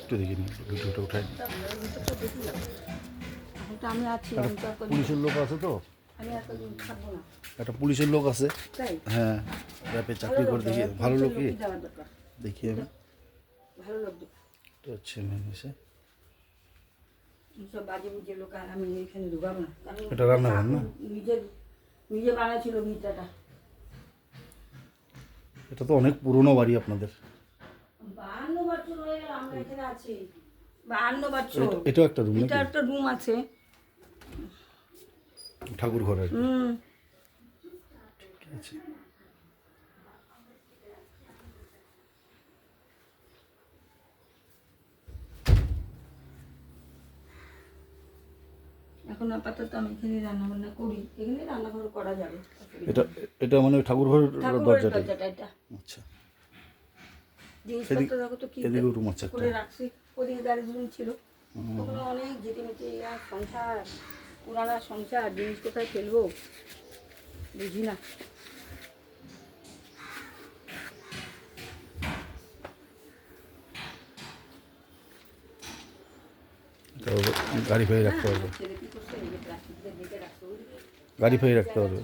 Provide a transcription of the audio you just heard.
একটু দেখে নিই, ভিডিওটা উঠাই। আমি আছি, পুলিশের লোক আছে তো, আমি এতদিন থাকবো না। একটা পুলিশের লোক আছে, তাই হ্যাঁ র্যাপে চাকরি করে। দেখি ভালো লোকই দেওয়ার দরকার, দেখি আমি। ভালো লোক এটা হচ্ছে মেন এসে, সব বাজে বুঝে লোক, আর আমি এখানে ঢুকাবো না। এটা রান্নাঘর না? নিজে বানাচ্ছিল ভিটাটা। এটা তো অনেক পুরনো বাড়ি আপনাদের। 52 বছর হয়ে গেল আমরা এখানে আছি, 52 বছর। এটাও একটা রুম, এটা একটা রুম আছে, ঠাকুর ঘর আর কি। ঠিক আছে। এখন আপাতত আমি এখানে রান্না বান্না করি, এখানে রান্নাঘর করা যাবে। এটা এটা মানে ঠাকুর ঘরের দরজাটা। এটা আচ্ছা, জিনিসপত্র দেখো তো কি এদিকেও রুম আছে একটা। করে রাখছি। ওদিকে গাড়ি রুম ছিল, ওখানে অনেক যেটিমেটি, আর সংসার, পুরানা সংসার, জিনিস কোথায় ফেলবো বুঝি না। গাড়ি ফাড়ি রাখতে পারবে, গাড়ি ফাড়ি রাখতে পারবে।